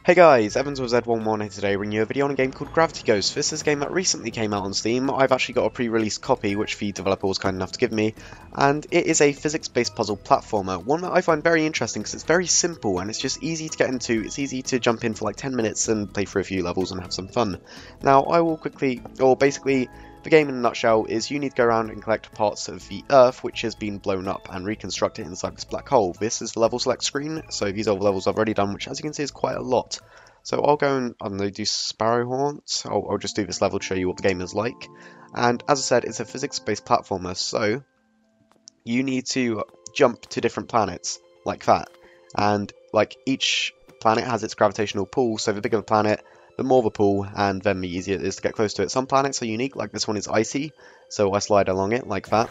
Hey guys, Evans with Z11 here today, bringing you a video on a game called Gravity Ghost. This is a game that recently came out on Steam. I've actually got a pre-release copy, which the developer was kind enough to give me, and it is a physics-based puzzle platformer, one that I find very interesting because it's very simple and it's just easy to get into. It's easy to jump in for like 10 minutes and play through a few levels and have some fun. Now, I will quickly, or basically, the game in a nutshell is you need to go around and collect parts of the Earth which has been blown up and reconstruct it inside this black hole. This is the level select screen, so these are the levels I've already done, which as you can see is quite a lot. So I'll go and, I don't know, do Sparrow Haunt. I'll just do this level to show you what the game is like. And as I said, it's a physics-based platformer, so you need to jump to different planets, like that. And like each planet has its gravitational pull, so the bigger the planet, the more the pull, and then the easier it is to get close to it. Some planets are unique, like this one is icy, so I slide along it like that.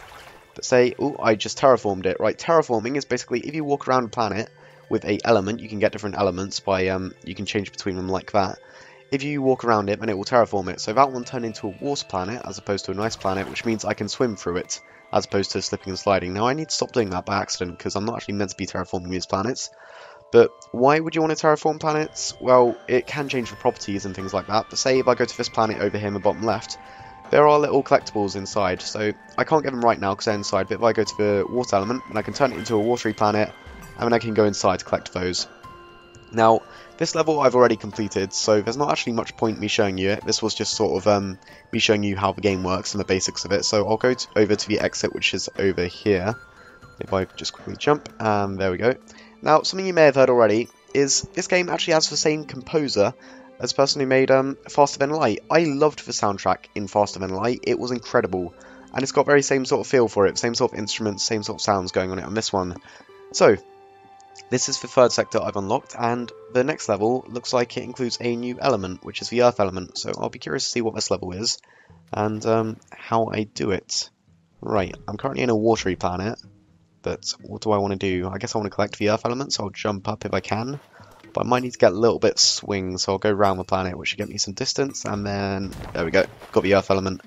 But say, oh, I just terraformed it. Right, terraforming is basically if you walk around a planet with a element, you can get different elements by, you can change between them like that. If you walk around it, then it will terraform it. So that one turned into a water planet as opposed to a nice planet, which means I can swim through it as opposed to slipping and sliding. Now I need to stop doing that by accident because I'm not actually meant to be terraforming these planets. But why would you want to terraform planets? Well, it can change the properties and things like that. But say if I go to this planet over here in the bottom left, there are little collectibles inside. So I can't get them right now because they're inside. But if I go to the water element, then I can turn it into a watery planet, and then I can go inside to collect those. Now, this level I've already completed, so there's not actually much point me showing you it. This was just sort of me showing you how the game works and the basics of it. So I'll go over to the exit, which is over here. If I just quickly jump, there we go. Now, something you may have heard already is this game actually has the same composer as the person who made Faster Than Light. I loved the soundtrack in Faster Than Light. It was incredible. And it's got very same sort of feel for it, same sort of instruments, same sort of sounds going on it on this one. So, this is the third sector I've unlocked, and the next level looks like it includes a new element, which is the Earth element. So I'll be curious to see what this level is, and how I do it. Right, I'm currently in a watery planet. But what do I want to do? I guess I want to collect the Earth elements, so I'll jump up if I can. But I might need to get a little bit swing, so I'll go around the planet, which should get me some distance, and then, there we go, got the Earth element.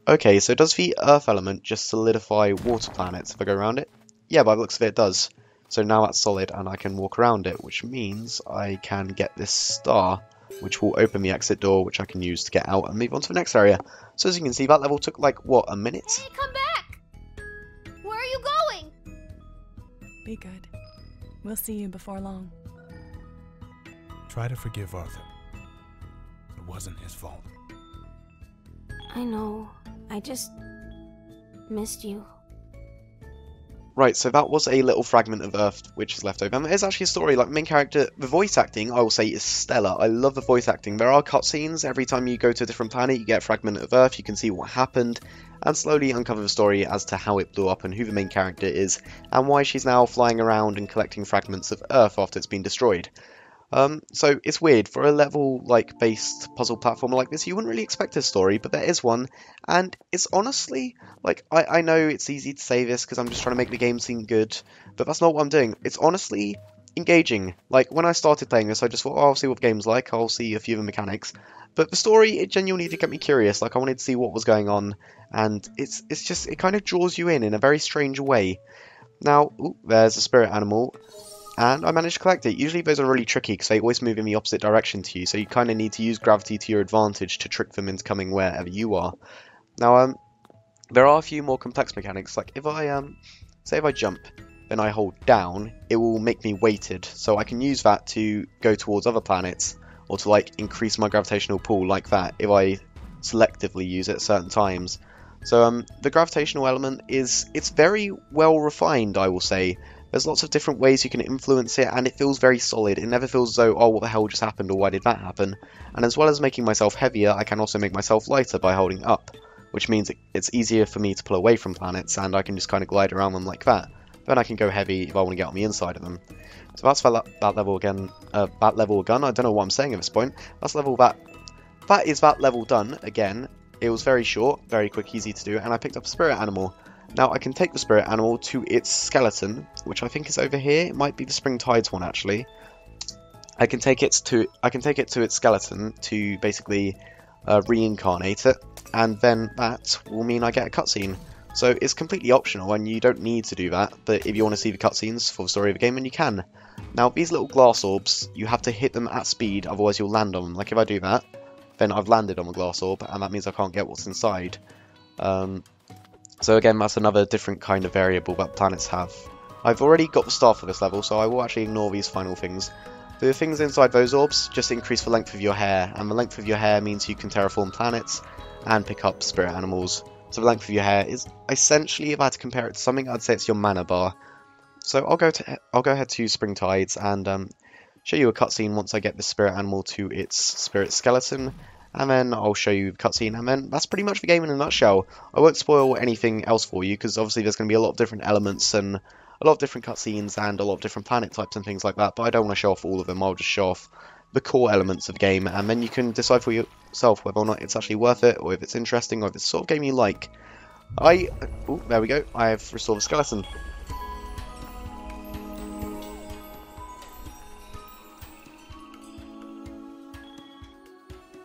Okay, so does the Earth element just solidify water planets if I go around it? Yeah, by the looks of it, it does. So now that's solid, and I can walk around it, which means I can get this star, which will open the exit door, which I can use to get out and move on to the next area. So as you can see, that level took, like, what, a minute? Hey, come back! Where are you going? Be good. We'll see you before long. Try to forgive Arthur. It wasn't his fault. I know. I just missed you. Right, so that was a little fragment of Earth which is left over. And there's actually a story, like, main character, the voice acting, I will say, is stellar. I love the voice acting. There are cutscenes. Every time you go to a different planet, you get a fragment of Earth. You can see what happened and slowly uncover the story as to how it blew up and who the main character is and why she's now flying around and collecting fragments of Earth after it's been destroyed. So it's weird, for a level like based puzzle platformer like this, you wouldn't really expect a story, but there is one, and it's honestly, like, I know it's easy to say this because I'm just trying to make the game seem good, but that's not what I'm doing. It's honestly engaging. Like, when I started playing this, I just thought, oh, I'll see what the game's like, I'll see a few of the mechanics, but the story, it genuinely did get me curious. Like, I wanted to see what was going on, and it's just, it kind of draws you in a very strange way. Now, ooh, there's a spirit animal. And I managed to collect it. Usually those are really tricky because they always move in the opposite direction to you, so you kind of need to use gravity to your advantage to trick them into coming wherever you are. Now, there are a few more complex mechanics, like if I, say if I jump, then I hold down, it will make me weighted, so I can use that to go towards other planets, or to, like, increase my gravitational pull like that, if I selectively use it at certain times. So, the gravitational element it's very well refined, I will say. There's lots of different ways you can influence it, and it feels very solid. It never feels as though, oh, what the hell just happened, or why did that happen? And as well as making myself heavier, I can also make myself lighter by holding up, which means it's easier for me to pull away from planets, and I can just kind of glide around them like that. Then I can go heavy if I want to get on the inside of them. So that's that level again. That level gun. I don't know what I'm saying at this point. That's level that is that level done again. It was very short, very quick, easy to do, and I picked up a spirit animal. Now I can take the spirit animal to its skeleton, which I think is over here. It might be the Spring Tides one actually. I can take it to its skeleton to basically reincarnate it, and then that will mean I get a cutscene. So it's completely optional and you don't need to do that, but if you want to see the cutscenes for the story of the game, then you can. Now these little glass orbs, you have to hit them at speed, otherwise you'll land on them. Like if I do that, then I've landed on the glass orb, and that means I can't get what's inside. So again, that's another different kind of variable that planets have. I've already got the star for this level, so I will actually ignore these final things. The things inside those orbs just increase the length of your hair, and the length of your hair means you can terraform planets and pick up spirit animals. So the length of your hair is essentially, if I had to compare it to something, I'd say it's your mana bar. So I'll go ahead to Spring Tides and show you a cutscene once I get the spirit animal to its spirit skeleton, and then I'll show you the cutscene, and then that's pretty much the game in a nutshell. I won't spoil anything else for you, because obviously there's going to be a lot of different elements and a lot of different cutscenes and a lot of different planet types and things like that, but I don't want to show off all of them. I'll just show off the core elements of the game, and then you can decide for yourself whether or not it's actually worth it, or if it's interesting, or if it's the sort of game you like. Oh, there we go. I have restored the skeleton.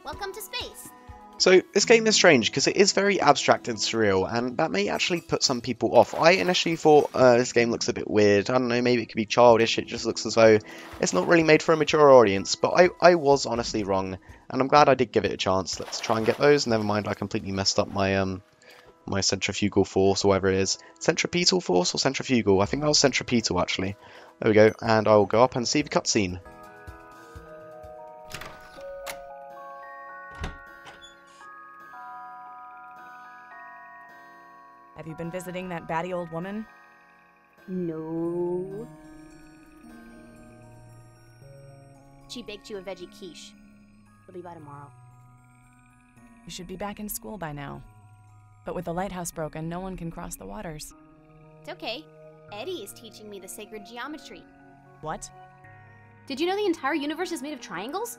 Welcome to space. So this game is strange because it is very abstract and surreal, and that may actually put some people off. I initially thought this game looks a bit weird. I don't know, maybe it could be childish. It just looks as though it's not really made for a mature audience, but I was honestly wrong, and I'm glad I did give it a chance. Let's try and get those. Never mind, I completely messed up my my centrifugal force, or whatever it is. Centripetal force or centrifugal? I think that was centripetal actually. There we go, and I'll go up and see the cutscene. Have you been visiting that batty old woman? No. She baked you a veggie quiche. It'll be by tomorrow. You should be back in school by now. But with the lighthouse broken, no one can cross the waters. It's okay. Eddie is teaching me the sacred geometry. What? Did you know the entire universe is made of triangles?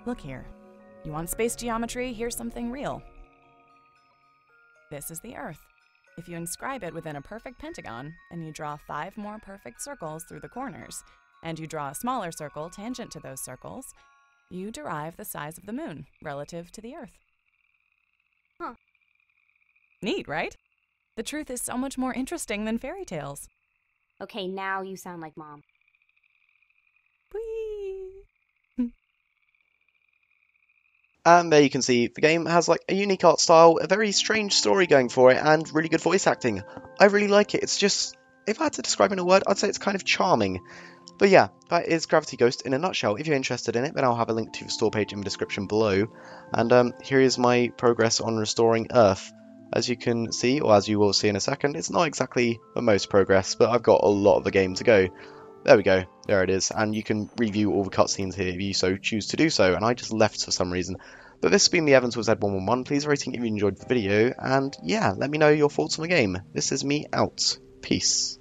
Look here. You want space geometry? Here's something real. This is the Earth. If you inscribe it within a perfect pentagon, and you draw 5 more perfect circles through the corners, and you draw a smaller circle tangent to those circles, you derive the size of the moon relative to the Earth. Huh. Neat, right? The truth is so much more interesting than fairy tales. Okay, now you sound like Mom. Whee! And there you can see, the game has like a unique art style, a very strange story going for it, and really good voice acting. I really like it. It's just, if I had to describe it in a word, I'd say it's kind of charming. But yeah, that is Gravity Ghost in a nutshell. If you're interested in it, then I'll have a link to the store page in the description below. And here is my progress on restoring Earth. As you can see, or as you will see in a second, it's not exactly the most progress, but I've got a lot of the game to go. There we go, there it is, and you can review all the cutscenes here if you so choose to do so, and I just left for some reason. But this has been the Evans with Z111, please rating if you enjoyed the video, and yeah, let me know your thoughts on the game. This is me out. Peace.